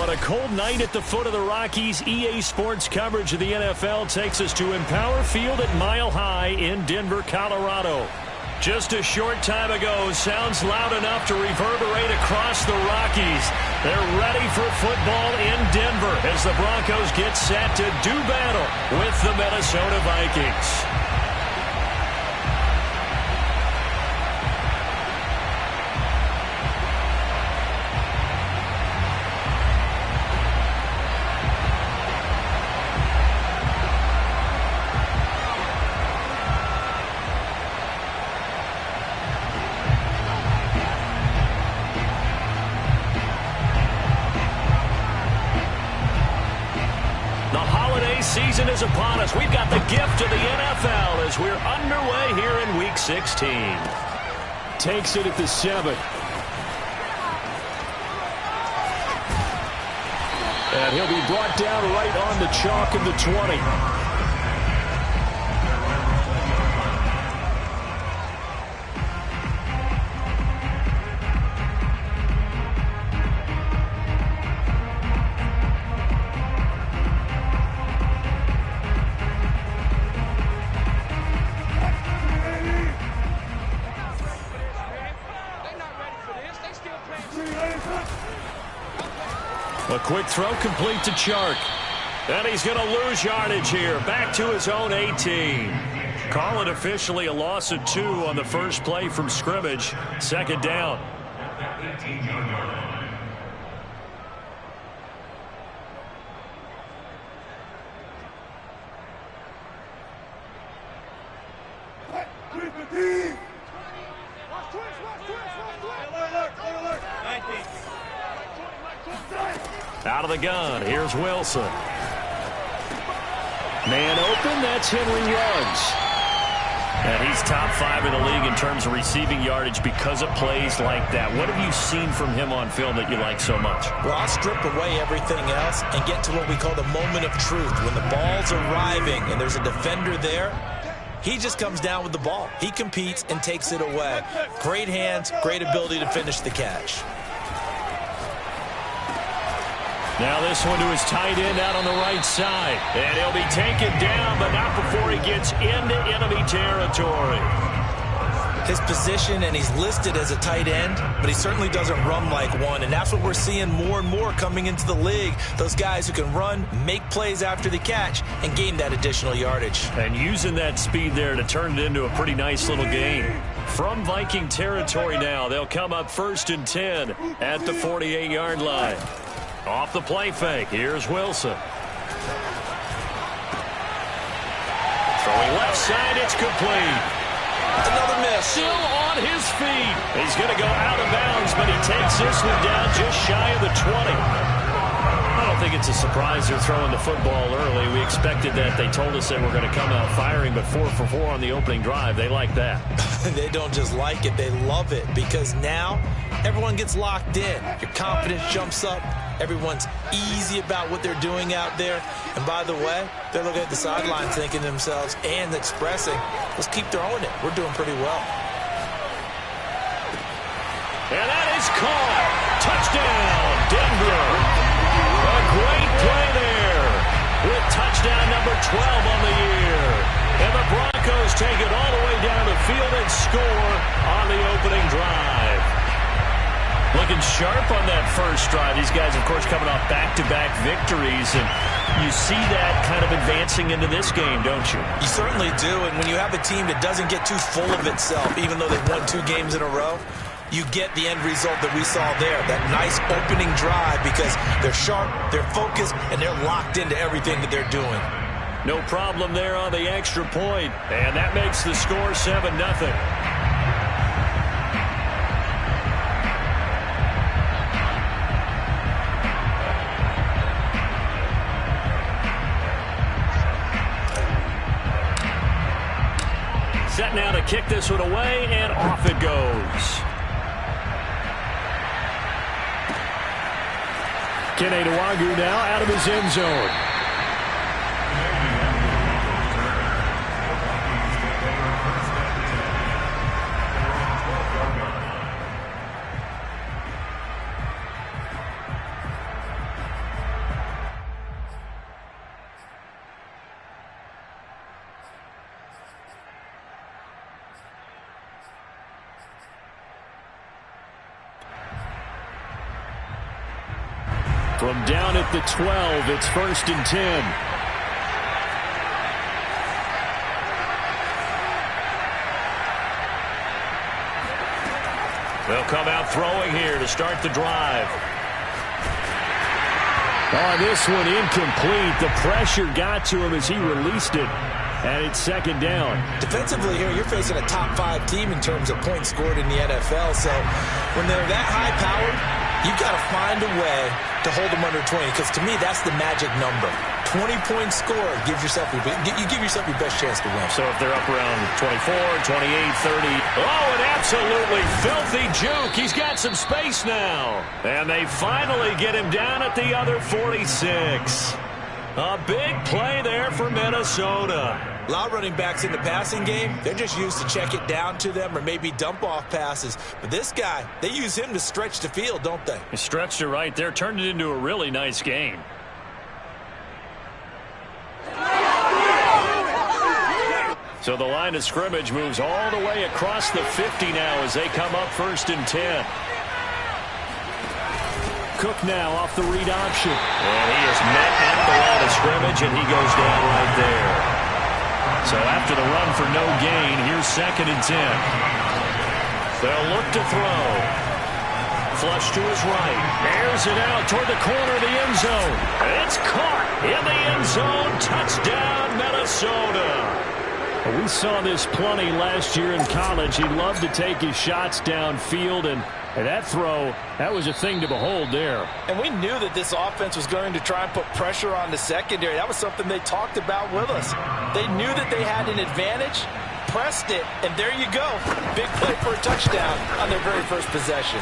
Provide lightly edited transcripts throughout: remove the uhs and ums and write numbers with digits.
On a cold night at the foot of the Rockies, EA Sports coverage of the NFL takes us to Empower Field at Mile High in Denver, Colorado. Just a short time ago, sounds loud enough to reverberate across the Rockies. They're ready for football in Denver as the Broncos get set to do battle with the Minnesota Vikings. Season is upon us. We've got the gift of the NFL as we're underway here in Week 16. Takes it at the 7. And he'll be brought down right on the chalk of the 20. A quick throw complete to Chark. And he's going to lose yardage here. Back to his own 18. Call it officially a loss of 2 on the first play from scrimmage. Second down. Out of the gun, here's Wilson. Man open, that's Henry Ruggs. And he's top 5 in the league in terms of receiving yardage because of plays like that. What have you seen from him on film that you like so much? Well, I'll strip away everything else and get to what we call the moment of truth. When the ball's arriving and there's a defender there, he just comes down with the ball. He competes and takes it away. Great hands, great ability to finish the catch. Now this one to his tight end out on the right side. And he'll be taken down, but not before he gets into enemy territory. His position, and he's listed as a tight end, but he certainly doesn't run like one. And that's what we're seeing more and more coming into the league. Those guys who can run, make plays after the catch, and gain that additional yardage. And using that speed there to turn it into a pretty nice little game. From Viking territory now, they'll come up 1st and 10 at the 48-yard line. Off the play fake, here's Wilson. Throwing left side, it's complete. Another miss. Still on his feet. He's going to go out of bounds, but he takes this one down just shy of the 20. I don't think it's a surprise they're throwing the football early. We expected that. They told us they were going to come out firing, but 4 for 4 on the opening drive. They like that. They don't just like it, they love it, because now everyone gets locked in. Your confidence jumps up. Everyone's easy about what they're doing out there. And by the way, they're looking at the sideline thinking to themselves and expressing, let's keep throwing it. We're doing pretty well. And that is caught. Touchdown, Denver. A great play there with touchdown number 12 on the year. And the Broncos take it all the way down the field and score on the opening drive. Looking sharp on that first drive. These guys, of course, coming off back-to-back victories, and you see that kind of advancing into this game, don't you? You certainly do, and when you have a team that doesn't get too full of itself, even though they've won 2 games in a row, you get the end result that we saw there, that nice opening drive, because they're sharp, they're focused, and they're locked into everything that they're doing. No problem there on the extra point, and that makes the score 7-0. Set now to kick this one away, and off it goes. Kene Nwangwu now out of his end zone. From down at the 12, it's 1st and 10. They'll come out throwing here to start the drive. Oh, this one incomplete. The pressure got to him as he released it. And it's 2nd down. Defensively here, you're facing a top 5 team in terms of points scored in the NFL. So when they're that high-powered, you've got to find a way to hold them under 20. Because to me, that's the magic number. 20 points scored gives yourself you give yourself your best chance to win. So if they're up around 24, 28, 30. Oh, an absolutely filthy juke. He's got some space now. And they finally get him down at the other 46. A big play there for Minnesota. A lot of running backs in the passing game, they're just used to check it down to them or maybe dump off passes. But this guy, they use him to stretch the field, don't they? He stretched it right there, turned it into a really nice game. So the line of scrimmage moves all the way across the 50 now as they come up 1st and 10. Cook now off the read option. And he is met at the line of scrimmage, and he goes down right there. So after the run for no gain, here's 2nd and 10. They'll look to throw. Flush to his right. Airs it out toward the corner of the end zone. It's caught in the end zone. Touchdown, Minnesota. We saw this plenty last year in college. He loved to take his shots downfield, and that throw, that was a thing to behold there. And we knew that this offense was going to try and put pressure on the secondary. That was something they talked about with us. They knew that they had an advantage, pressed it, and there you go. Big play for a touchdown on their very first possession.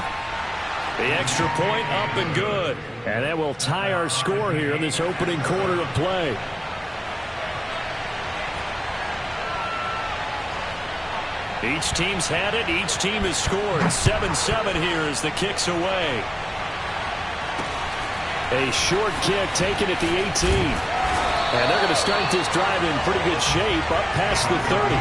The extra point up and good. And that will tie our score here in this opening quarter of play. Each team's had it. Each team has scored. 7-7 here as the kick's away. A short kick taken at the 18. And they're going to start this drive in pretty good shape up past the 30.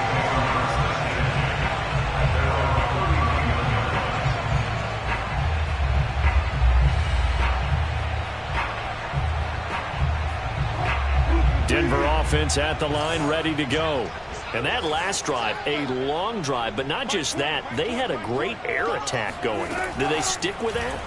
Denver offense at the line, ready to go. And that last drive, a long drive, but not just that. They had a great air attack going. Do they stick with that?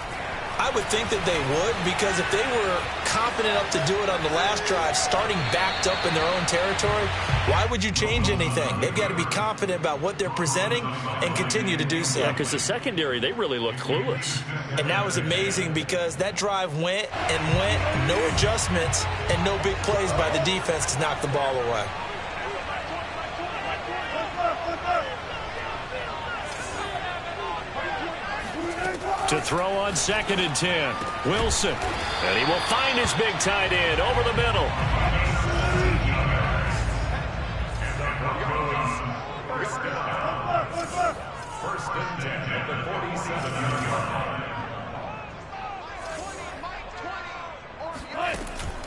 I would think that they would, because if they were confident enough to do it on the last drive, starting backed up in their own territory, why would you change anything? They've got to be confident about what they're presenting and continue to do so. Yeah, because the secondary, they really look clueless. And that was amazing because that drive went and went, no adjustments, and no big plays by the defense to knock the ball away. To throw on 2nd and 10. Wilson. And he will find his big tight end over the middle. First and 10 at the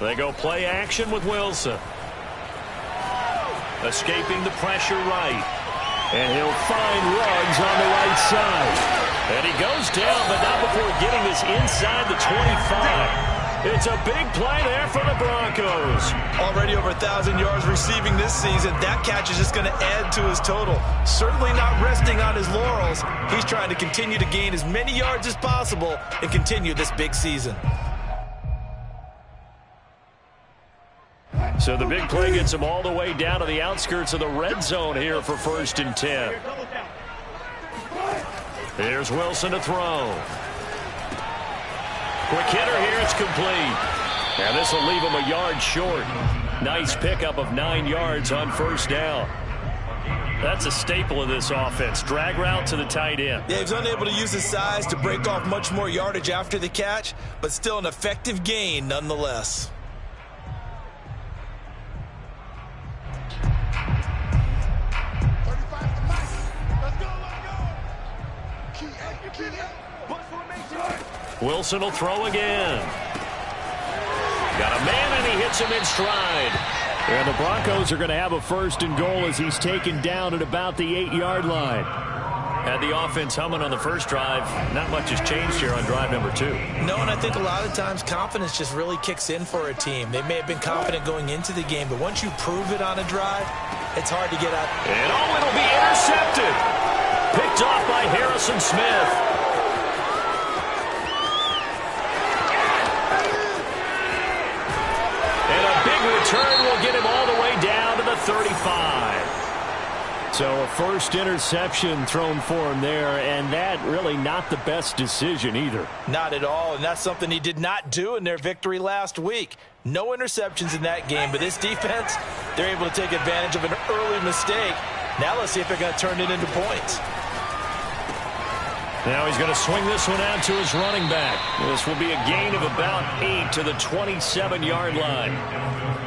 47. They go play action with Wilson. Escaping the pressure right. And he'll find Ruggs on the right side. And he goes down, but not before getting this inside the 25. It's a big play there for the Broncos. Already over 1,000 yards receiving this season. That catch is just going to add to his total. Certainly not resting on his laurels. He's trying to continue to gain as many yards as possible and continue this big season. So the big play gets him all the way down to the outskirts of the red zone here for 1st and 10. Here's Wilson to throw. Quick hitter here, it's complete. And this will leave him a yard short. Nice pickup of 9 yards on 1st down. That's a staple of this offense. Drag route to the tight end. Yeah, he's unable to use his size to break off much more yardage after the catch, but still an effective gain nonetheless. Wilson will throw again. Got a man, and he hits him in stride. And the Broncos are going to have a 1st and goal as he's taken down at about the 8-yard line. Had the offense humming on the first drive. Not much has changed here on drive number 2. No, and I think a lot of times confidence just really kicks in for a team. They may have been confident going into the game, but once you prove it on a drive, it's hard to get out. And it'll be intercepted. Picked off by Harrison Smith. And a big return will get him all the way down to the 35. So a first interception thrown for him there, and that really not the best decision either. Not at all, and that's something he did not do in their victory last week. No interceptions in that game, but this defense, they're able to take advantage of an early mistake. Now let's see if they're going to turn it into points. Now he's going to swing this one out to his running back. This will be a gain of about 8 to the 27-yard line.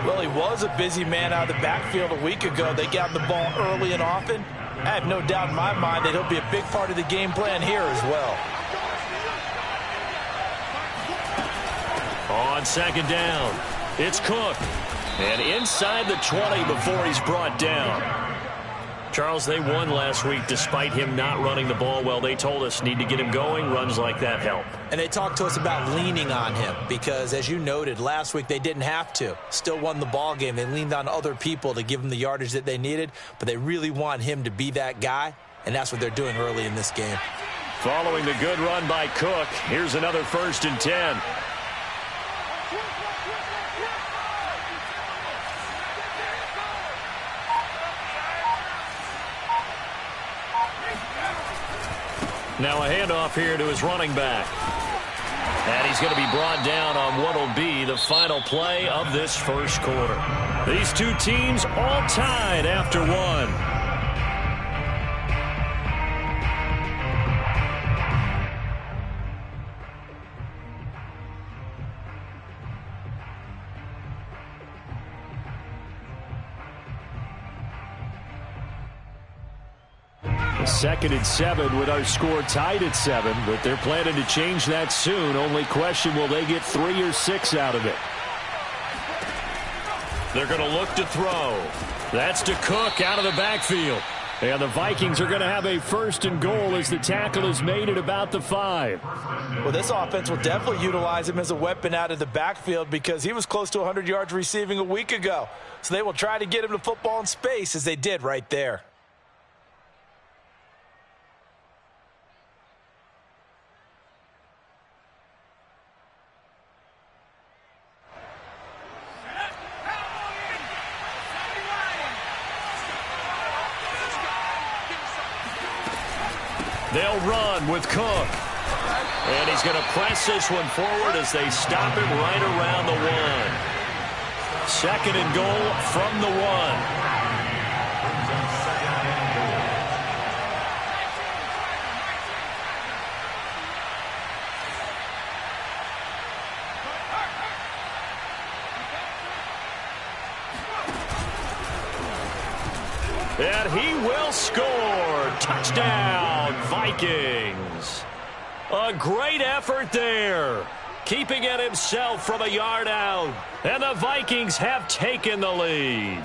Well, he was a busy man out of the backfield a week ago. They got the ball early and often. I have no doubt in my mind that he'll be a big part of the game plan here as well. On second down, it's Cook. And inside the 20 before he's brought down. Charles, they won last week despite him not running the ball well. They told us need to get him going. Runs like that help. And they talked to us about leaning on him because, as you noted, last week they didn't have to. Still won the ball game. They leaned on other people to give them the yardage that they needed, but they really want him to be that guy, and that's what they're doing early in this game. Following the good run by Cook, here's another 1st and 10. Now a handoff here to his running back. And he's going to be brought down on what will be the final play of this first quarter. These two teams all tied after one. Second and 7 with our score tied at 7, but they're planning to change that soon. Only question, will they get 3 or 6 out of it? They're going to look to throw. That's to Cook out of the backfield. And the Vikings are going to have a 1st and goal as the tackle is made at about the 5. Well, this offense will definitely utilize him as a weapon out of the backfield because he was close to 100 yards receiving a week ago. So they will try to get him to football in space as they did right there. They'll run with Cook. And he's going to press this one forward as they stop him right around the 1. 2nd and goal from the 1. And he will score. Touchdown, Vikings. A great effort there. Keeping it himself from a yard out. And the Vikings have taken the lead.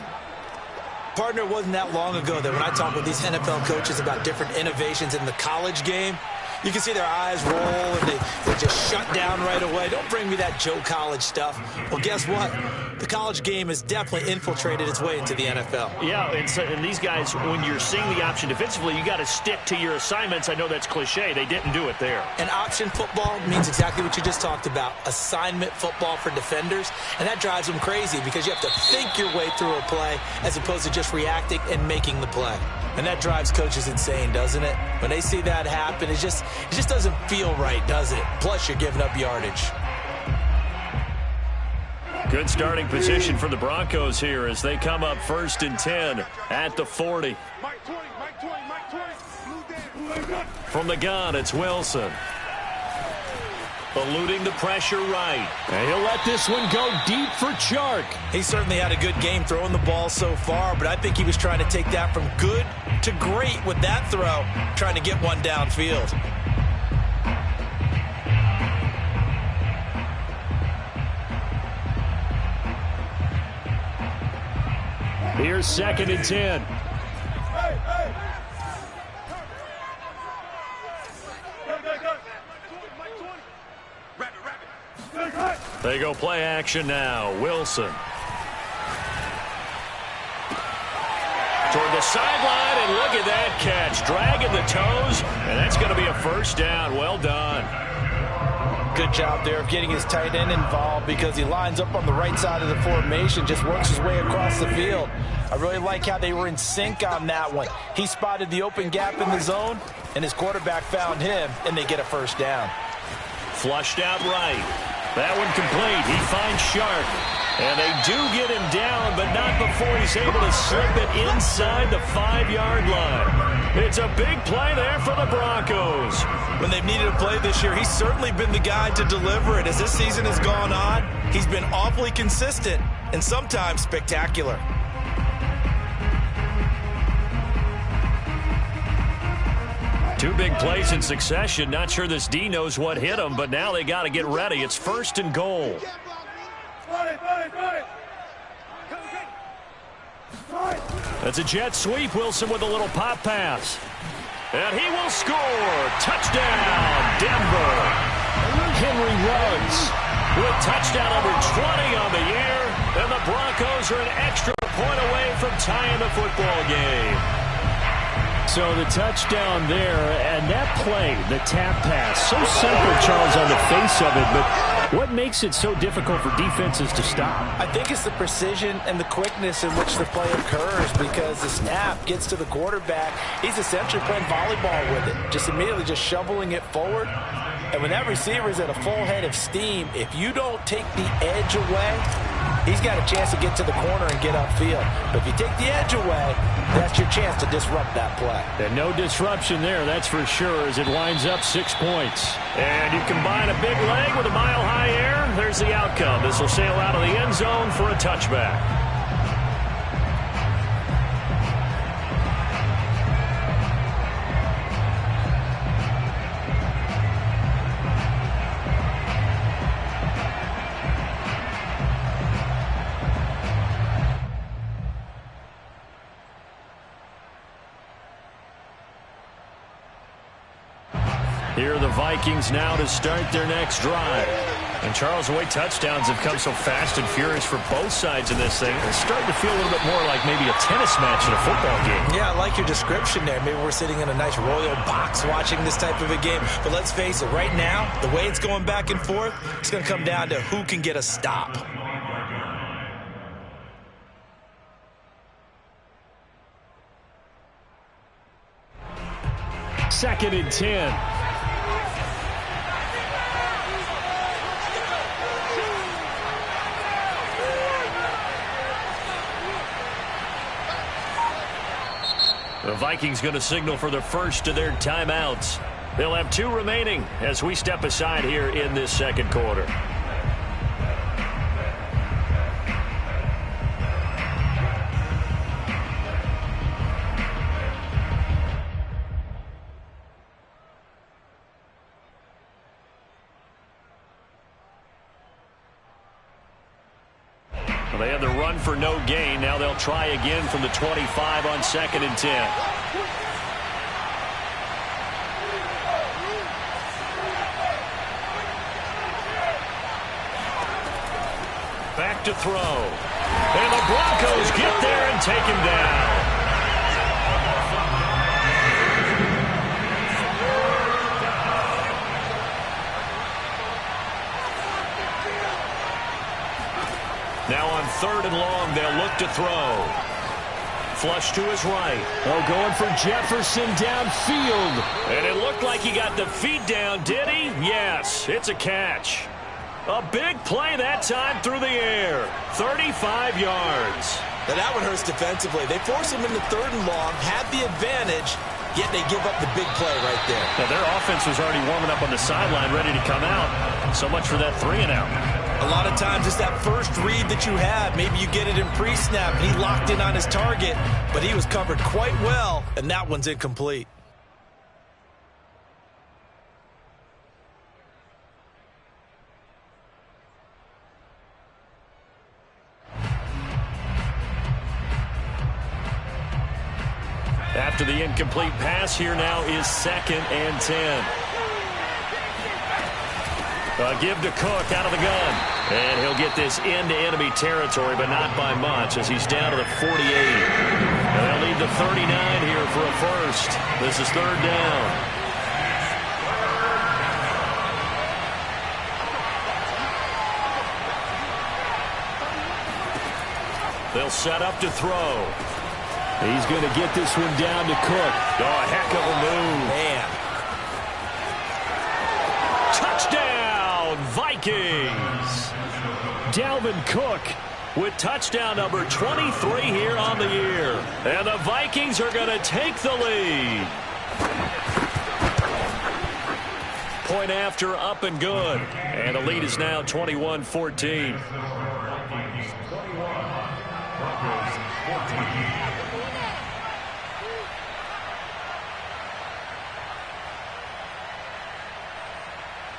Partner, it wasn't that long ago that when I talk with these NFL coaches about different innovations in the college game, you can see their eyes roll and they just shut down right away. Don't bring me that Joe College stuff. Well, guess what? The college game has definitely infiltrated its way into the NFL. Yeah, and these guys, when you're seeing the option defensively, you got to stick to your assignments. I know that's cliche. They didn't do it there. And option football means exactly what you just talked about, assignment football for defenders. And that drives them crazy because you have to think your way through a play as opposed to just reacting and making the play. And that drives coaches insane, doesn't it? When they see that happen, it just doesn't feel right, does it? Plus, you're giving up yardage. Good starting position for the Broncos here as they come up 1st and 10 at the 40. From the gun, it's Wilson. Eluding the pressure right. And he'll let this one go deep for Chark. He certainly had a good game throwing the ball so far, but I think he was trying to take that from good to great with that throw, trying to get one downfield. Here's 2nd and 10. They go play action now. Wilson. Toward the sideline, and look at that catch. Dragging the toes, and that's going to be a first down. Well done. Good job there of getting his tight end involved because he lines up on the right side of the formation, just works his way across the field. I really like how they were in sync on that one. He spotted the open gap in the zone, and his quarterback found him, and they get a first down. Flushed out right. That one complete. He finds Sharp. And they do get him down, but not before he's able to slip it inside the 5-yard line. It's a big play there for the Broncos. When they've needed a play this year, he's certainly been the guy to deliver it. As this season has gone on, he's been awfully consistent and sometimes spectacular. Two big plays in succession. Not sure this D knows what hit him, but now they got to get ready. It's 1st and goal. That's a jet sweep. Wilson with a little pop pass. And he will score. Touchdown, Denver. Henry runs with touchdown number 20 on the year. And the Broncos are an extra point away from tying the football game. So the touchdown there, and that play, the tap pass, so simple, Charles, on the face of it, but what makes it so difficult for defenses to stop? I think it's the precision and the quickness in which the play occurs because the snap gets to the quarterback. He's essentially playing volleyball with it, just immediately just shoveling it forward. And when that receiver is at a full head of steam, if you don't take the edge away, he's got a chance to get to the corner and get upfield. But if you take the edge away, that's your chance to disrupt that play. And no disruption there, that's for sure, as it winds up 6 points. And you combine a big leg with a mile-high air, there's the outcome. This will sail out of the end zone for a touchback. Here are the Vikings now to start their next drive. And Charles, the way touchdowns have come so fast and furious for both sides in this thing, it's starting to feel a little bit more like maybe a tennis match in a football game. Yeah, I like your description there. Maybe we're sitting in a nice royal box watching this type of a game. But let's face it, right now, the way it's going back and forth, it's going to come down to who can get a stop. Second and 10. The Vikings going to signal for the first of their timeouts. They'll have 2 remaining as we step aside here in this second quarter. They had the run for no gain. Now they'll try again from the 25 on 2nd and 10. Back to throw. And the Broncos get there and take him down. Now on 3rd and long, they'll look to throw. Flush to his right. Oh, going for Jefferson downfield. And it looked like he got the feet down, did he? Yes, it's a catch. A big play that time through the air. 35 yards. Now that one hurts defensively. They force him into 3rd and long, had the advantage, yet they give up the big play right there. Now their offense was already warming up on the sideline, ready to come out. So much for that 3-and-out. A lot of times it's that first read that you have. Maybe you get it in pre-snap, and he locked in on his target, but he was covered quite well, and that one's incomplete. After the incomplete pass, here now is 2nd and 10. Give to Cook out of the gun. And he'll get this into enemy territory, but not by much, as he's down to the 48. And they'll need the 39 here for a first. This is third down. They'll set up to throw. He's going to get this one down to Cook. Oh, a heck of a move. Man. Touchdown, Vikings. Dalvin Cook with touchdown number 23 here on the year. And the Vikings are going to take the lead. Point after, up and good. And the lead is now 21-14.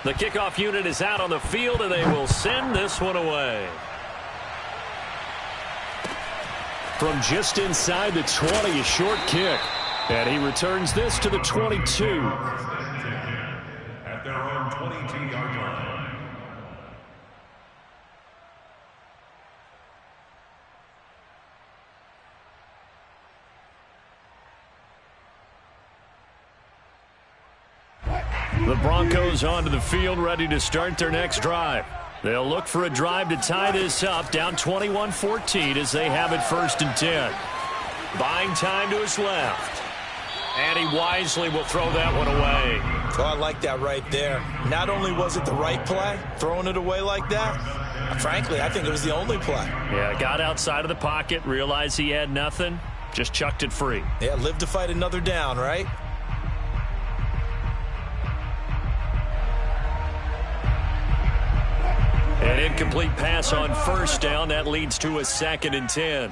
The kickoff unit is out on the field, and they will send this one away. From just inside the 20, a short kick. And he returns this to the 22. At their own 22-yard line. The Broncos onto the field, ready to start their next drive. They'll look for a drive to tie this up, down 21-14 as they have it 1st and 10. Buying time to his left. And he wisely will throw that one away. Oh, I like that right there. Not only was it the right play, throwing it away like that, frankly, I think it was the only play. Yeah, got outside of the pocket, realized he had nothing, just chucked it free. Yeah, live to fight another down, right? An incomplete pass on 1st down. That leads to a 2nd and 10.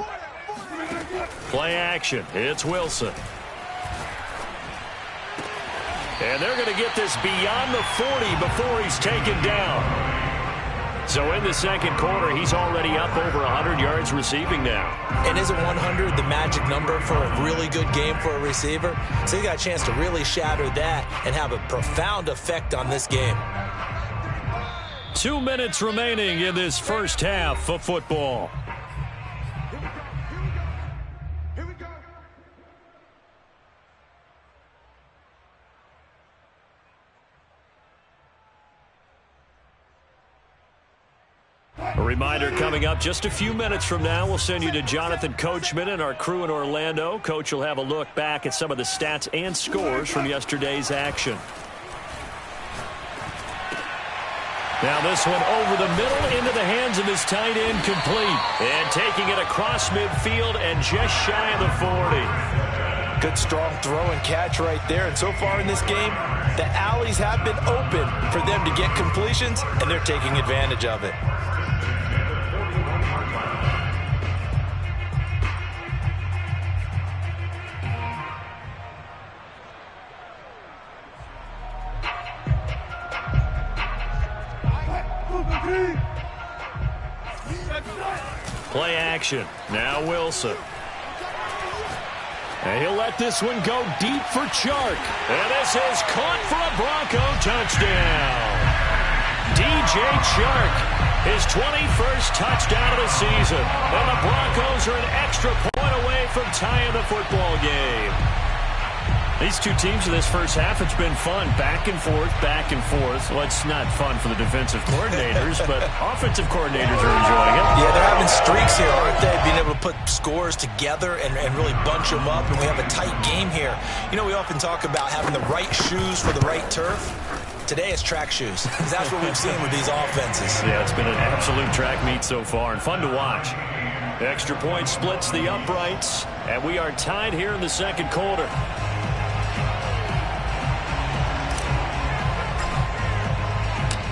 Play action. It's Wilson. And they're going to get this beyond the 40 before he's taken down. So in the second quarter, he's already up over 100 yards receiving now. And isn't 100 the magic number for a really good game for a receiver? So he got a chance to really shatter that and have a profound effect on this game. 2 minutes remaining in this first half of football. Here we go. A reminder coming up just a few minutes from now, we'll send you to Jonathan Coachman and our crew in Orlando. Coach will have a look back at some of the stats and scores from yesterday's action. Now this one over the middle into the hands of his tight end, complete. And taking it across midfield and just shy of the 40. Good strong throw and catch right there. And so far in this game, the alleys have been open for them to get completions, and they're taking advantage of it. Play action. Now Wilson. And he'll let this one go deep for Chark. And this is caught for a Bronco touchdown. DJ Chark, his 21st touchdown of the season. And the Broncos are an extra point away from tying the football game. These two teams in this first half, it's been fun. Back and forth, back and forth. Well, it's not fun for the defensive coordinators, but offensive coordinators are enjoying it. Yeah, they're having streaks here, aren't they? Being able to put scores together and really bunch them up, and we have a tight game here. You know, we often talk about having the right shoes for the right turf. Today it's track shoes. That's what we've seen with these offenses. Yeah, it's been an absolute track meet so far and fun to watch. The extra point splits the uprights, and we are tied here in the second quarter.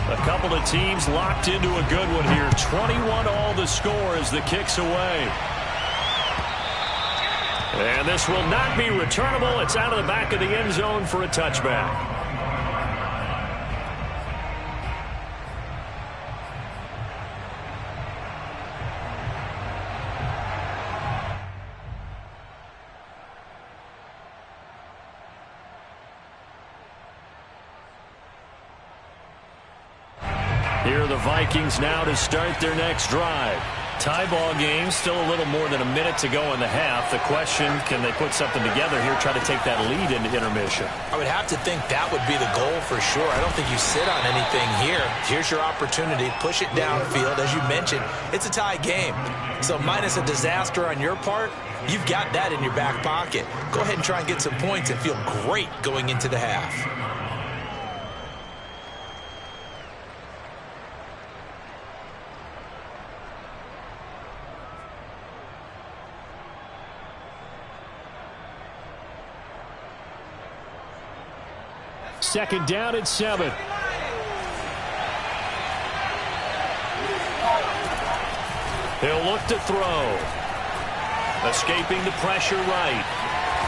A couple of teams locked into a good one here. 21-all the score as the kick's away. And this will not be returnable. It's out of the back of the end zone for a touchback. Here are the Vikings now to start their next drive. Tie ball game, still a little more than a minute to go in the half. The question, can they put something together here, try to take that lead into intermission? I would have to think that would be the goal for sure. I don't think you sit on anything here. Here's your opportunity. Push it downfield. As you mentioned, it's a tie game. So minus a disaster on your part, you've got that in your back pocket. Go ahead and try and get some points and feel great going into the half. Second down and 7. He'll look to throw. Escaping the pressure right.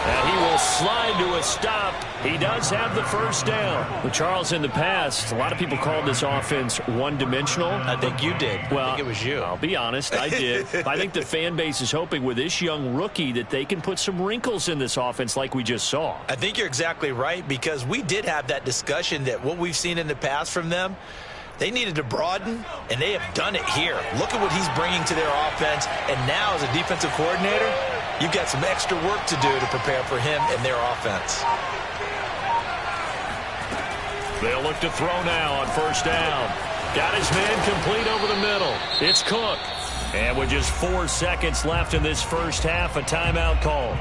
And he will slide to a stop. He does have the first down. Well, Charles, in the past, a lot of people called this offense one-dimensional. I think you did. Well, I think it was you. I'll be honest, I did. I think the fan base is hoping with this young rookie that they can put some wrinkles in this offense like we just saw. I think you're exactly right, because we did have that discussion that what we've seen in the past from them, they needed to broaden, and they have done it here. Look at what he's bringing to their offense, and now as a defensive coordinator, you've got some extra work to do to prepare for him and their offense. They'll look to throw now on first down. Got his man complete over the middle. It's Cook. And with just 4 seconds left in this first half, a timeout call.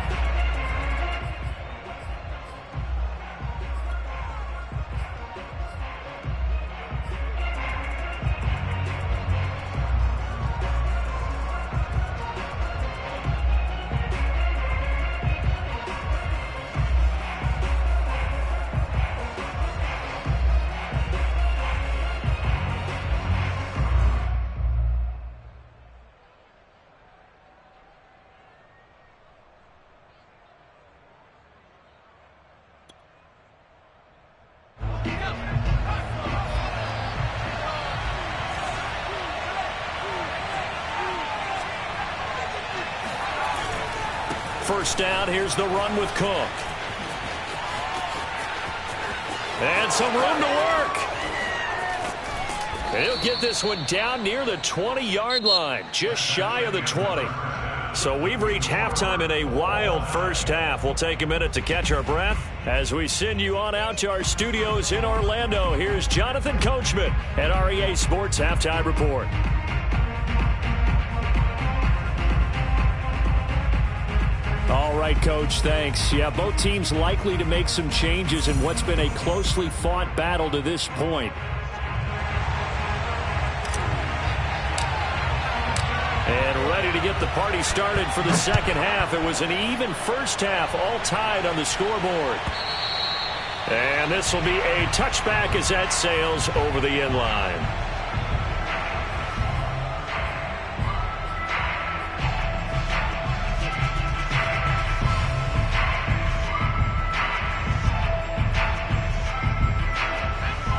First down, here's the run with Cook. And some room to work. He'll get this one down near the 20-yard line, just shy of the 20. So we've reached halftime in a wild first half. We'll take a minute to catch our breath as we send you on out to our studios in Orlando. Here's Jonathan Coachman at REA Sports Halftime Report. All right, Coach, thanks. Yeah, both teams likely to make some changes in what's been a closely fought battle to this point. And ready to get the party started for the second half. It was an even first half, all tied on the scoreboard. And this will be a touchback as that sails over the end line.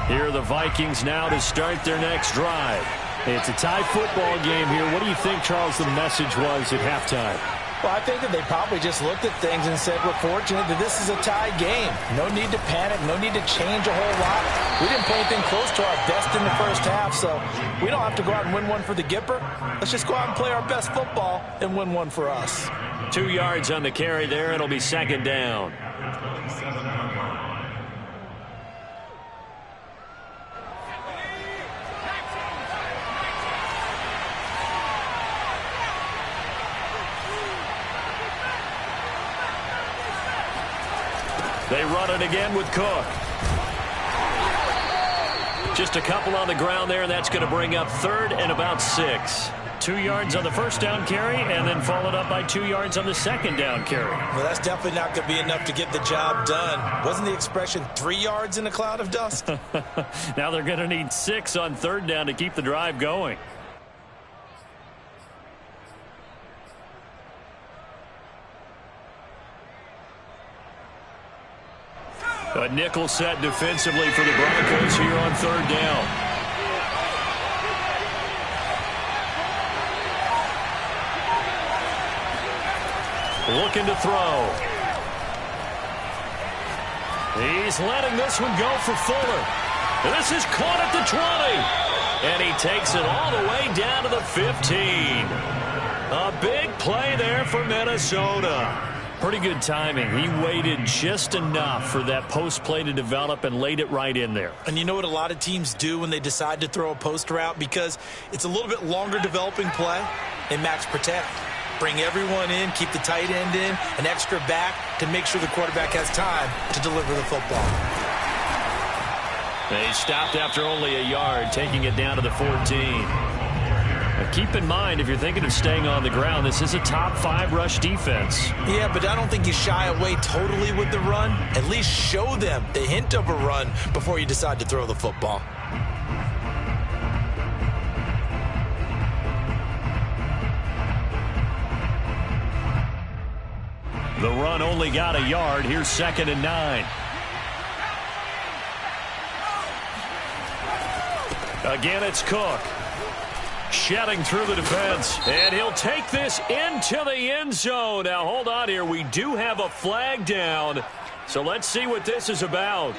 Here are the Vikings now to start their next drive. It's a tie football game here. What do you think, Charles, the message was at halftime? Well, I think that they probably just looked at things and said, we're fortunate that this is a tie game. No need to panic. No need to change a whole lot. We didn't play anything close to our best in the first half, so we don't have to go out and win one for the Gipper. Let's just go out and play our best football and win one for us. 2 yards on the carry there. It'll be second down. They run it again with Cook. Just a couple on the ground there, and that's going to bring up third and about 6. 2 yards on the first down carry, and then followed up by 2 yards on the second down carry. Well, that's definitely not going to be enough to get the job done. Wasn't the expression 3 yards in a cloud of dust? Now they're going to need 6 on third down to keep the drive going. A nickel set defensively for the Broncos here on third down. Looking to throw. He's letting this one go for Fuller. And this is caught at the 20. And he takes it all the way down to the 15. A big play there for Minnesota. Pretty good timing. He waited just enough for that post play to develop and laid it right in there. And you know what a lot of teams do when they decide to throw a post route? Because it's a little bit longer developing play. They max protect. Bring everyone in, keep the tight end in, an extra back to make sure the quarterback has time to deliver the football. They stopped after only a yard, taking it down to the 14. Now keep in mind, if you're thinking of staying on the ground, this is a top 5 rush defense. Yeah, but I don't think you shy away totally with the run. At least show them the hint of a run before you decide to throw the football. The run only got a yard. Here's 2nd and 9. Again, it's Cook. Shedding through the defense. And he'll take this into the end zone. Now, hold on here. We do have a flag down. So let's see what this is about.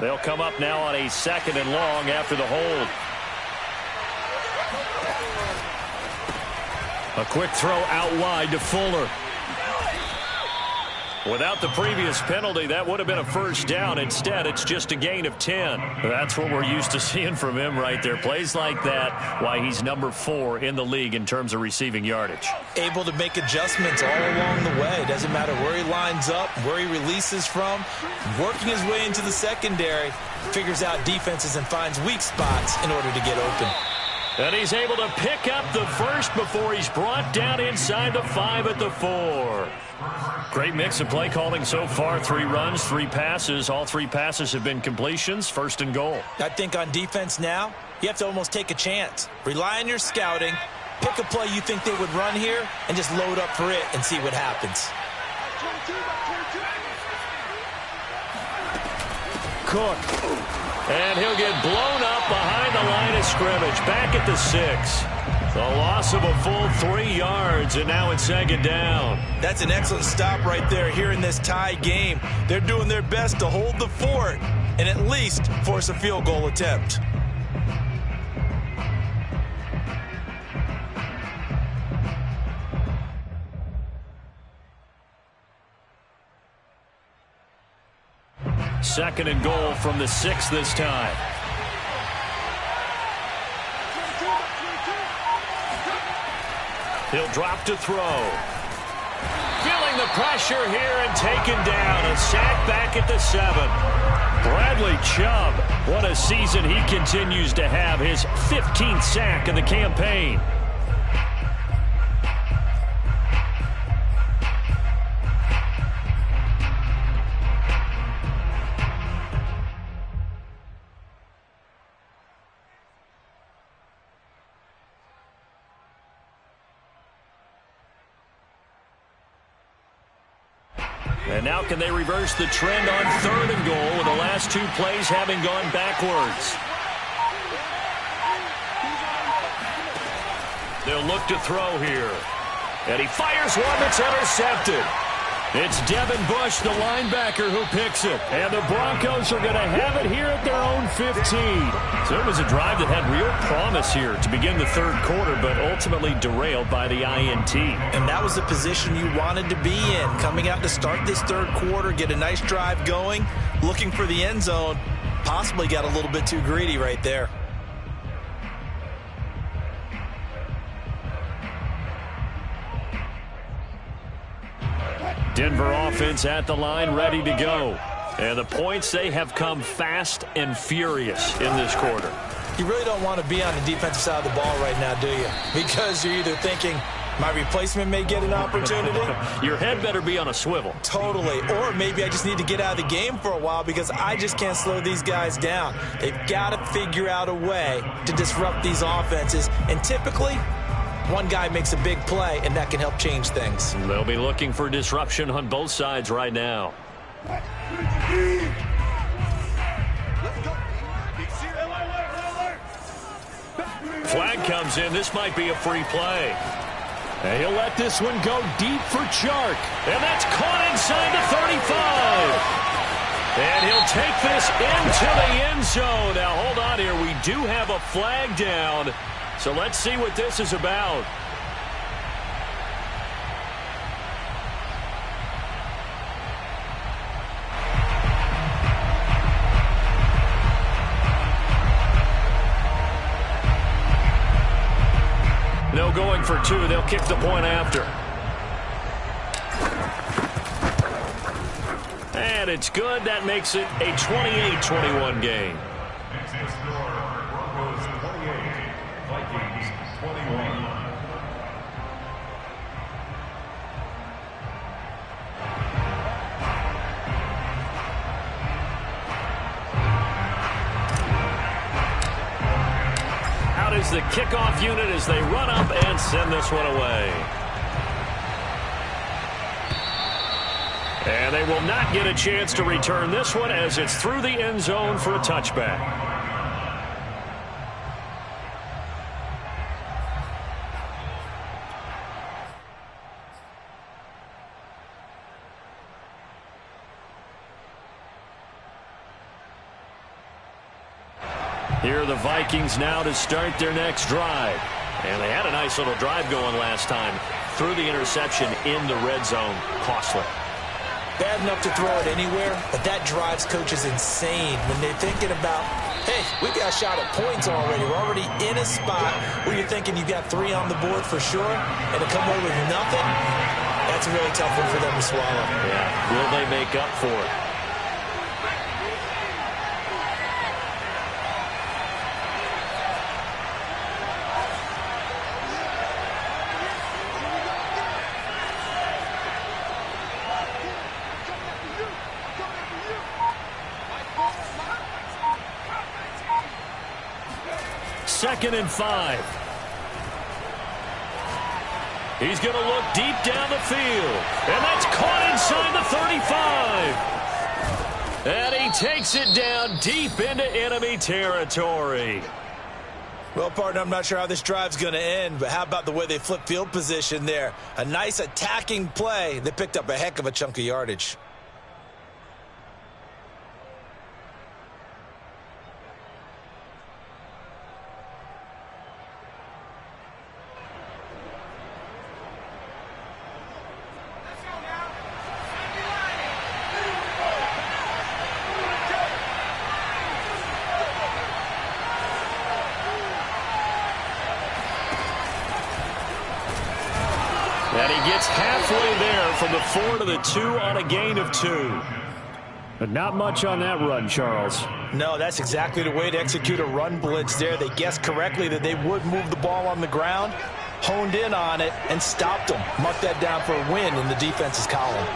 They'll come up now on a 2nd and long after the hold. A quick throw out wide to Fuller. Without the previous penalty, that would have been a first down. Instead, it's just a gain of 10. That's what we're used to seeing from him right there. Plays like that, why he's number 4 in the league in terms of receiving yardage. Able to make adjustments all along the way. Doesn't matter where he lines up, where he releases from. Working his way into the secondary, figures out defenses and finds weak spots in order to get open. And he's able to pick up the first before he's brought down inside the 5 at the 4. Great mix of play calling so far. 3 runs, 3 passes. All 3 passes have been completions. 1st and goal. I think on defense now, you have to almost take a chance. Rely on your scouting. Pick a play you think they would run here and just load up for it and see what happens. Cook. And he'll get blown up behind the line of scrimmage. Back at the 6. The loss of a full 3 yards, and now it's 2nd down. That's an excellent stop right there here in this tie game. They're doing their best to hold the fort and at least force a field goal attempt. Second and goal from the 6 this time. He'll drop to throw. Feeling the pressure here and taken down. A sack back at the 7. Bradley Chubb, what a season he continues to have. His 15th sack of the campaign. And now can they reverse the trend on 3rd and goal with the last 2 plays having gone backwards? They'll look to throw here. And he fires one that's intercepted. It's Devin Bush, the linebacker, who picks it. And the Broncos are going to have it here at their own 15. So it was a drive that had real promise here to begin the 3rd quarter, but ultimately derailed by the INT. And that was the position you wanted to be in. Coming out to start this 3rd quarter, get a nice drive going, looking for the end zone. Possibly got a little bit too greedy right there. Denver offense at the line, ready to go. And the points, they have come fast and furious in this quarter. You really don't want to be on the defensive side of the ball right now, do you? Because you're either thinking, my replacement may get an opportunity. Your head better be on a swivel. Totally. Or maybe I just need to get out of the game for a while because I just can't slow these guys down. They've got to figure out a way to disrupt these offenses. And typically, one guy makes a big play, and that can help change things. They'll be looking for disruption on both sides right now. Let's go. flag comes in. This might be a free play. And he'll let this one go deep for Chark. And that's caught inside the 35. And he'll take this into the end zone. Now, hold on here. We do have a flag down. So let's see what this is about. No going for two. They'll kick the point after. And it's good. That makes it a 28-21 game. Next score, Broncos 28, Vikings 21. Is the kickoff unit as they run up and send this one away. And they will not get a chance to return this one as it's through the end zone for a touchback. Here are the Vikings now to start their next drive. And they had a nice little drive going last time. Threw the interception in the red zone. Costly. Bad enough to throw it anywhere, but that drives coaches insane when they're thinking about, hey, we got a shot at points already. We're already in a spot where you're thinking you got 3 on the board for sure, and to come away with nothing, that's a really tough one for them to swallow. Yeah, will they make up for it? Second and 5. He's going to look deep down the field. And that's caught inside the 35. And he takes it down deep into enemy territory. Well, partner, I'm not sure how this drive's going to end, but how about the way they flip field position there? A nice attacking play. They picked up a heck of a chunk of yardage. And he gets halfway there from the 4 to the 2 on a gain of 2. But not much on that run, Charles. No, that's exactly the way to execute a run blitz there. They guessed correctly that they would move the ball on the ground, honed in on it, and stopped them. Marked that down for a win in the defense's column.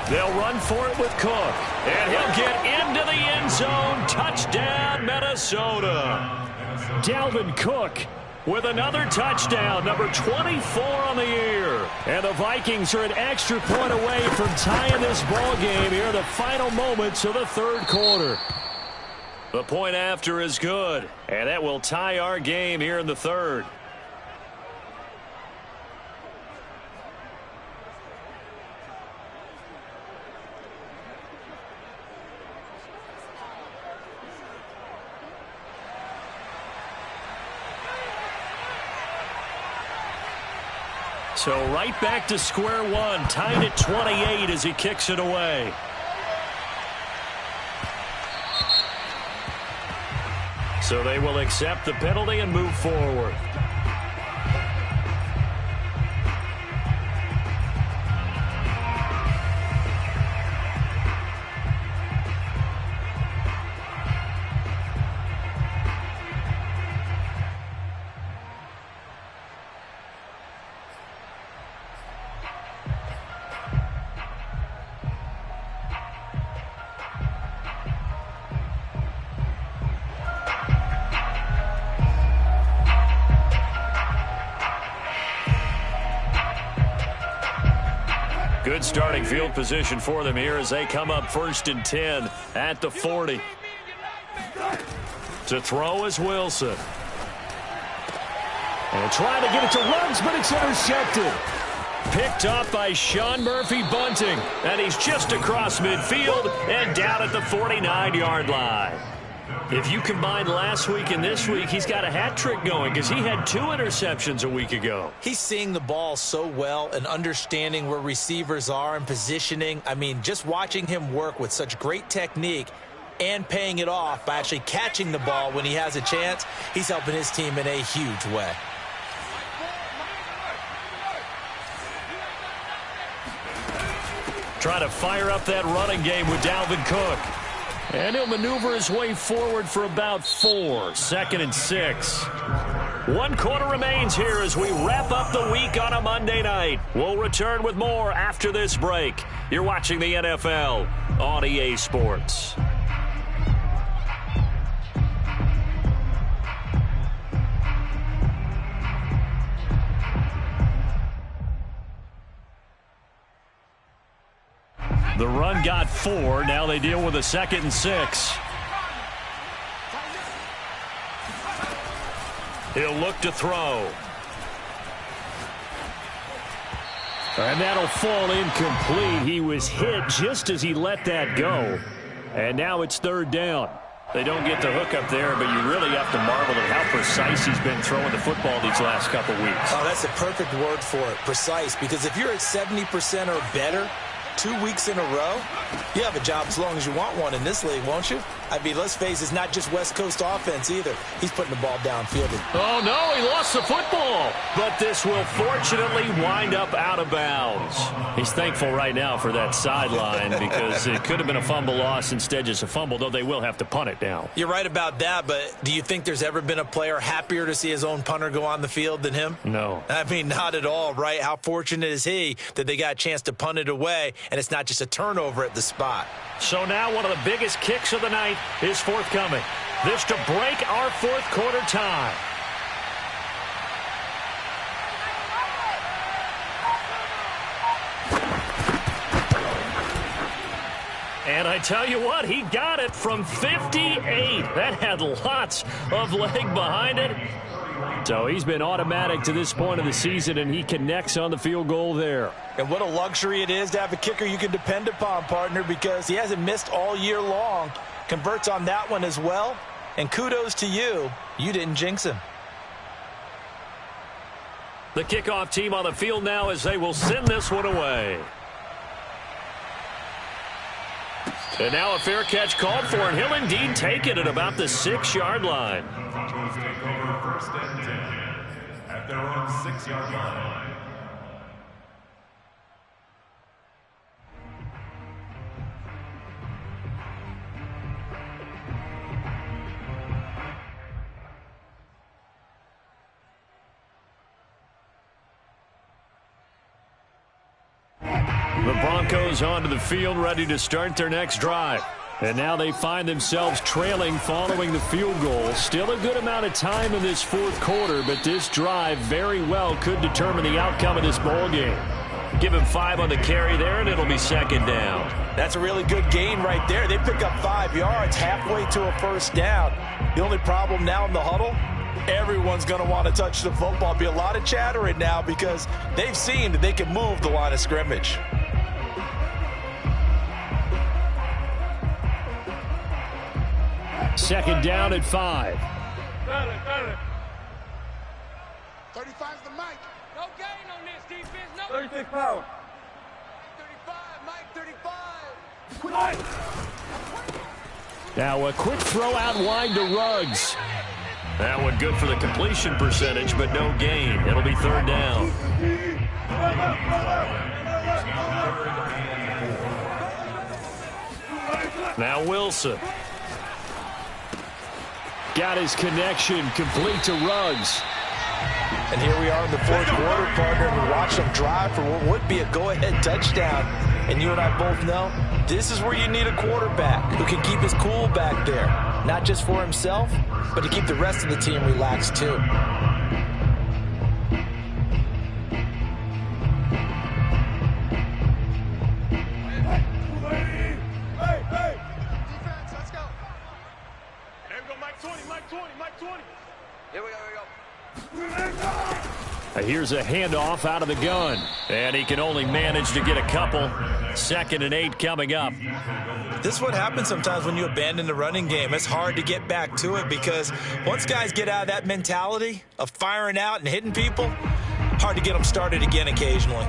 They'll run for it with Cook. And he'll get into the end zone. Touchdown, Minnesota. Dalvin Cook with another touchdown, number 24 on the year. And the Vikings are an extra point away from tying this ball game here in the final moments of the third quarter. The point after is good, and that will tie our game here in the third. So right back to square one, tied at 28 as he kicks it away. So they will accept the penalty and move forward. Good starting field position for them here as they come up 1st and 10 at the 40. To throw is Wilson. And trying to get it to Ruggs, but it's intercepted. Picked off by Sean Murphy-Bunting. And he's just across midfield and down at the 49-yard line. If you combine last week and this week, he's got a hat trick going because he had 2 interceptions a week ago. He's seeing the ball so well and understanding where receivers are and positioning. I mean, just watching him work with such great technique and paying it off by actually catching the ball when he has a chance, he's helping his team in a huge way. Try to fire up that running game with Dalvin Cook. And he'll maneuver his way forward for about 4. 2nd and 6. 1 quarter remains here as we wrap up the week on a Monday night. We'll return with more after this break. You're watching the NFL on EA Sports. The run got 4. Now they deal with a 2nd and 6. He'll look to throw. And that'll fall incomplete. He was hit just as he let that go. And now it's 3rd down. They don't get the hook up there, but you really have to marvel at how precise he's been throwing the football these last couple weeks. Oh, that's a perfect word for it, precise, because if you're at 70% or better 2 weeks in a row, you have a job as long as you want one in this league, won't you? I mean, let's face it, it's not just West Coast offense either. He's putting the ball downfield. Oh, no, he lost the football. But this will fortunately wind up out of bounds. He's thankful right now for that sideline because it could have been a fumble loss, instead just a fumble, though they will have to punt it now. You're right about that, but do you think there's ever been a player happier to see his own punter go on the field than him? No. I mean, not at all, right? How fortunate is he that they got a chance to punt it away, and it's not just a turnover at the spot. So now one of the biggest kicks of the night is forthcoming. This to break our 4th quarter tie. And I tell you what, he got it from 58. That had lots of leg behind it. So he's been automatic to this point of the season, and he connects on the field goal there. And what a luxury it is to have a kicker you can depend upon, partner, because he hasn't missed all year long. Converts on that one as well. And kudos to you. You didn't jinx him. The kickoff team on the field now as they will send this one away. And now a fair catch called for, and he'll indeed take it at about the 6-yard line. Broncos take over 1st and 10 at their own 6-yard line. The Broncos onto the field, ready to start their next drive. And now they find themselves trailing following the field goal. Still a good amount of time in this 4th quarter, but this drive very well could determine the outcome of this ball game. Give him 5 on the carry there, and it'll be 2nd down. That's a really good gain right there. They pick up 5 yards halfway to a 1st down. The only problem now in the huddle, everyone's going to want to touch the football. Be a lot of chattering now because they've seen that they can move the line of scrimmage. Second down at 5. 35's the mic. No gain on this defense. No. 36 power. 35, Mike, 35. Now a quick throw out wide to Ruggs. That one good for the completion percentage, but no gain. It'll be 3rd down. Now Wilson. Got his connection complete to Ruggs. And here we are in the 4th quarter, partner, and we watch them drive for what would be a go-ahead touchdown. And you and I both know this is where you need a quarterback who can keep his cool back there. Not just for himself, but to keep the rest of the team relaxed too. Mike 20, Mike 20. Here we go, Here's a handoff out of the gun. And he can only manage to get a couple. 2nd and 8 coming up. This is what happens sometimes when you abandon the running game. It's hard to get back to it because once guys get out of that mentality of firing out and hitting people, hard to get them started again occasionally.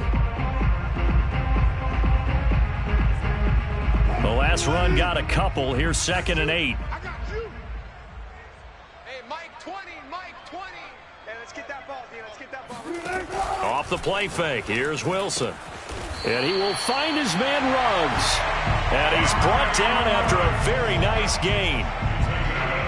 The last run got a couple. Here's 2nd and 8. I got you. Hey, Mike 20, Mike 20. Hey, let's get that ball, D. Let's get that ball. Off the play fake. Here's Wilson. And he will find his man Ruggs. And he's brought down after a very nice gain.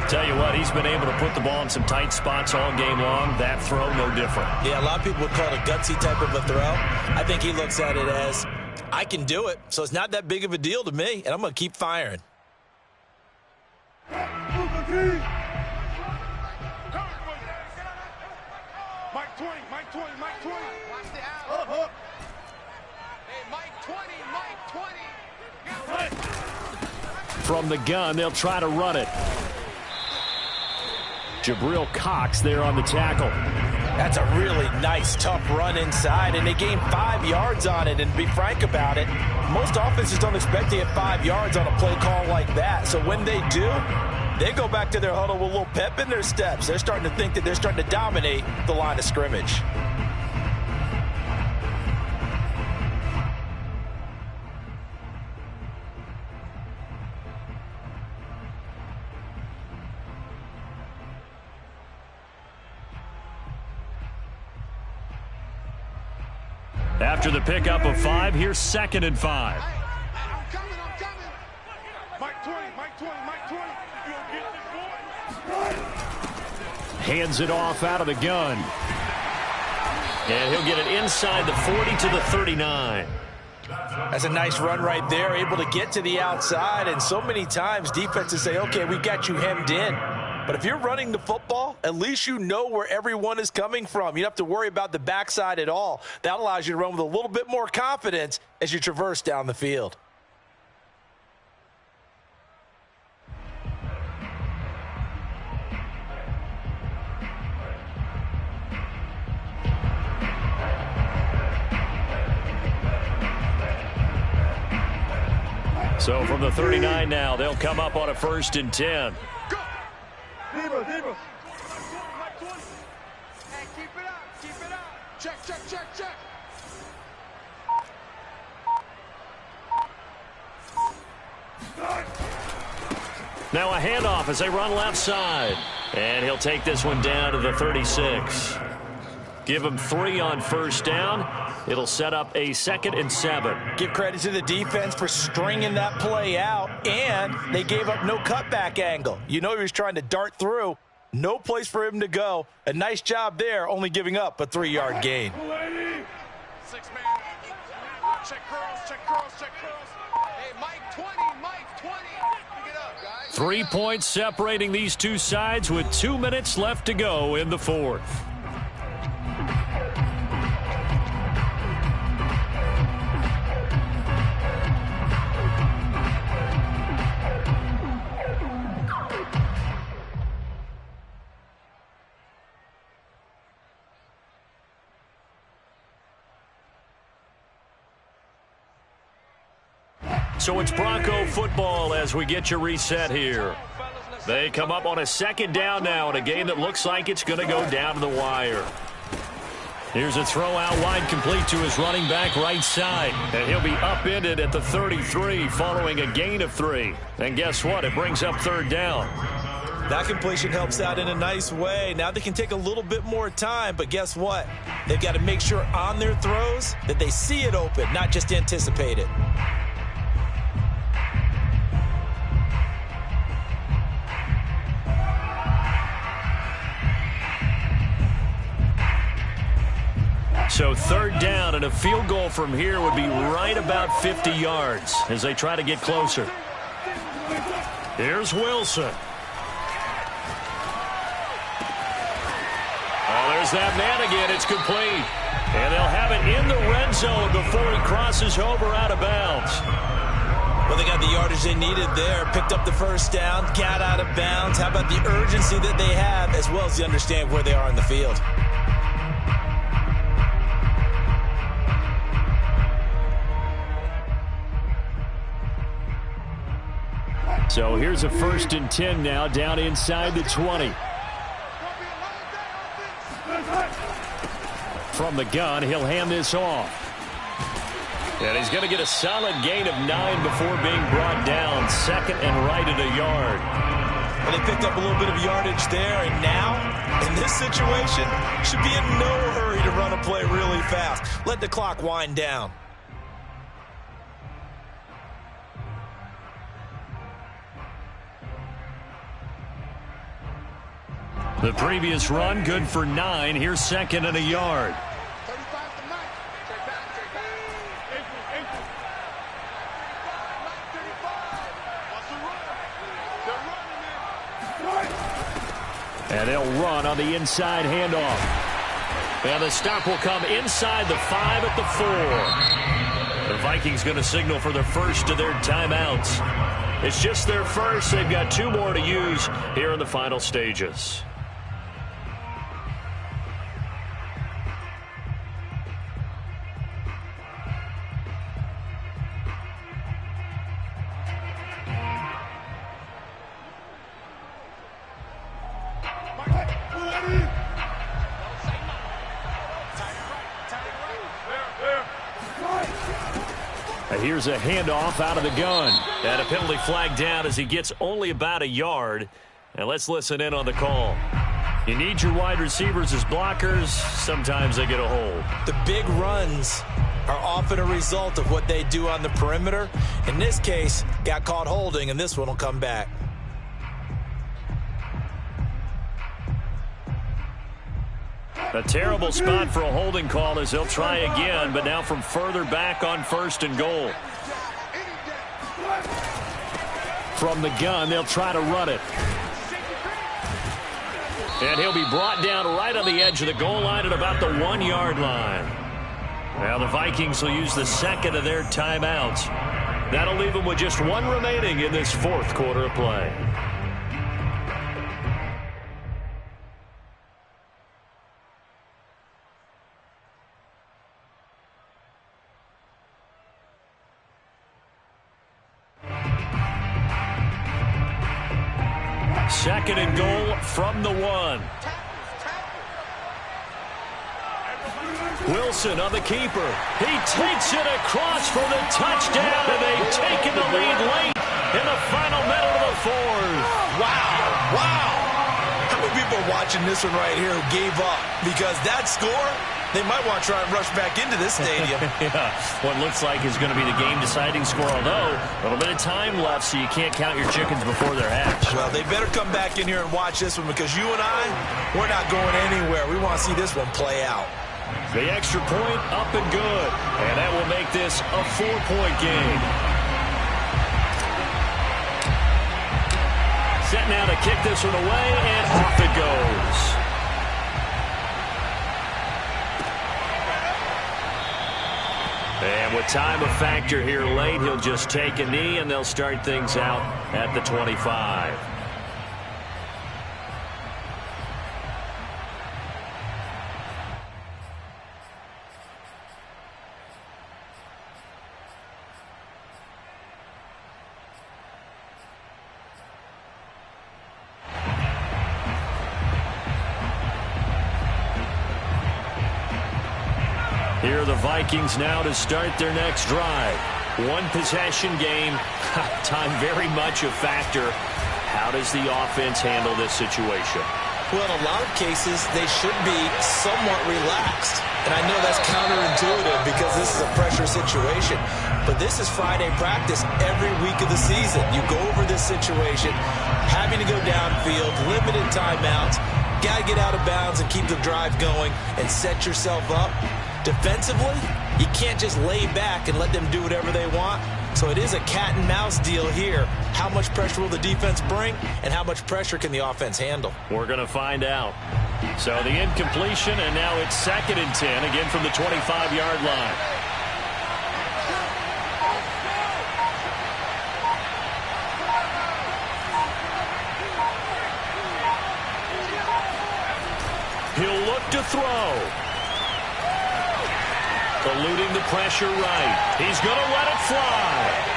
Tell you what, he's been able to put the ball in some tight spots all game long. That throw, no different. Yeah, a lot of people would call it a gutsy type of a throw. I think he looks at it as, I can do it, so it's not that big of a deal to me, and I'm going to keep firing. Mike 20, Mike 20, Mike 20. Watch the out. Hey, Mike 20, Mike 20. From the gun, they'll try to run it. Jabril Cox there on the tackle. That's a really nice, tough run inside, and they gained 5 yards on it. And to be frank about it, most offenses don't expect to get 5 yards on a play call like that. So when they do, they go back to their huddle with a little pep in their steps. They're starting to think that they're starting to dominate the line of scrimmage. After the pickup of 5, here's 2nd and 5. I'm coming. Mike 20, Mike 20, Mike 20. You gonna get this boy? Hands it off out of the gun. And he'll get it inside the 40 to the 39. That's a nice run right there, able to get to the outside. And so many times defenses say, okay, we've got you hemmed in. But if you're running the football, at least you know where everyone is coming from. You don't have to worry about the backside at all. That allows you to run with a little bit more confidence as you traverse down the field. So from the 39 now, they'll come up on a 1st and 10. Debo. Hey, keep it up. Check. Now a handoff as they run left side. And he'll take this one down to the 36. Give him 3 on 1st down. It'll set up a 2nd and 7. Give credit to the defense for stringing that play out, and they gave up no cutback angle. You know he was trying to dart through. No place for him to go. A nice job there, only giving up a 3-yard gain. 6 man. Check curls. Hey, Mike 20, Mike 20. Pick it up, guys. 3 points separating these two sides with 2 minutes left to go in the 4th. So it's Bronco football as we get you reset here. They come up on a 2nd down now in a game that looks like it's going to go down to the wire. Here's a throw out wide complete to his running back right side. And he'll be upended at the 33 following a gain of 3. And guess what? It brings up 3rd down. That completion helps out in a nice way. Now they can take a little bit more time, but guess what? They've got to make sure on their throws that they see it open, not just anticipate it. So 3rd down, and a field goal from here would be right about 50 yards as they try to get closer. Here's Wilson. Oh, there's that man again. It's complete. And they'll have it in the red zone before he crosses over out of bounds. Well, they got the yardage they needed there, picked up the first down, got out of bounds. How about the urgency that they have, as well as they understand where they are in the field? So here's a 1st and 10 now, down inside the 20. From the gun, he'll hand this off. And he's going to get a solid gain of 9 before being brought down. 2nd and right at a yard. Well, they picked up a little bit of yardage there, and now, in this situation, should be in no hurry to run a play really fast. Let the clock wind down. The previous run, good for 9. Here's 2nd and a yard. And they'll run on the inside handoff. And the stop will come inside the 5 at the 4. The Vikings going to signal for their first of their timeouts. It's just their first. They've got 2 more to use here in the final stages. Here's a handoff out of the gun. And a penalty flag down as he gets only about a yard. And let's listen in on the call. You need your wide receivers as blockers. Sometimes they get a hold. The big runs are often a result of what they do on the perimeter. In this case, got caught holding, and this one will come back. A terrible spot for a holding call as they'll try again, but now from further back on 1st and goal. From the gun, they'll try to run it. And he'll be brought down right on the edge of the goal line at about the 1-yard line. Now the Vikings will use the 2nd of their timeouts. That'll leave them with just 1 remaining in this 4th quarter of play. Second and goal from the 1. Wilson on the keeper. He takes it across for the touchdown, and they've taken the lead late in the final minute of the 4th. Wow, wow. How many people are watching this one right here who gave up? Because that score, they might want to try and rush back into this stadium. Yeah, what looks like is going to be the game-deciding score, although a little bit of time left, so you can't count your chickens before they're hatched. Well, they better come back in here and watch this one, because you and I, we're not going anywhere. We want to see this one play out. The extra point up and good, and that will make this a 4-point game. Set now to kick this one away, and off it goes. And with time a factor here late, he'll just take a knee, and they'll start things out at the 25. Here are the Vikings now to start their next drive. 1-possession game. Time very much a factor. How does the offense handle this situation? Well, in a lot of cases, they should be somewhat relaxed. And I know that's counterintuitive because this is a pressure situation. But this is Friday practice every week of the season. You go over this situation, having to go downfield, limited timeouts, got to get out of bounds and keep the drive going and set yourself up. Defensively, you can't just lay back and let them do whatever they want. So it is a cat and mouse deal here. How much pressure will the defense bring, and how much pressure can the offense handle? We're going to find out. So the incompletion, and now it's 2nd and 10, again from the 25-yard line. He'll look to throw. Eluding the pressure right. He's going to let it fly.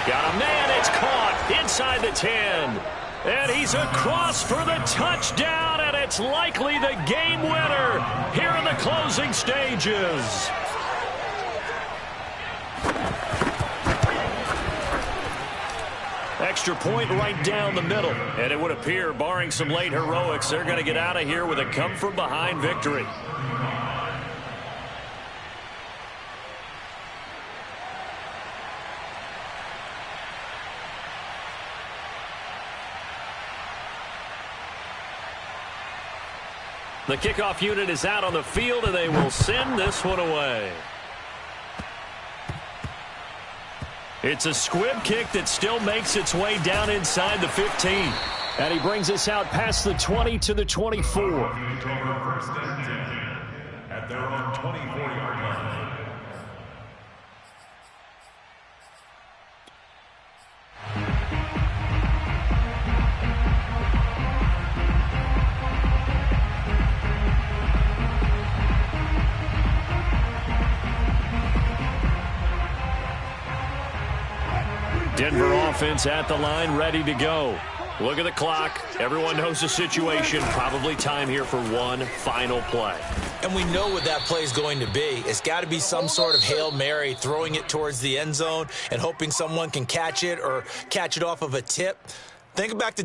Got a man. It's caught inside the 10. And he's across for the touchdown, and it's likely the game winner here in the closing stages. Extra point right down the middle. And it would appear, barring some late heroics, they're going to get out of here with a come-from-behind victory. The kickoff unit is out on the field, and they will send this one away. It's a squib kick that still makes its way down inside the 15. And he brings us out past the 20 to the 24. First and 10 at their own 24-yard line. Denver offense at the line, ready to go. Look at the clock. Everyone knows the situation. Probably time here for one final play. And we know what that play is going to be. It's got to be some sort of Hail Mary, throwing it towards the end zone and hoping someone can catch it or catch it off of a tip. Think back to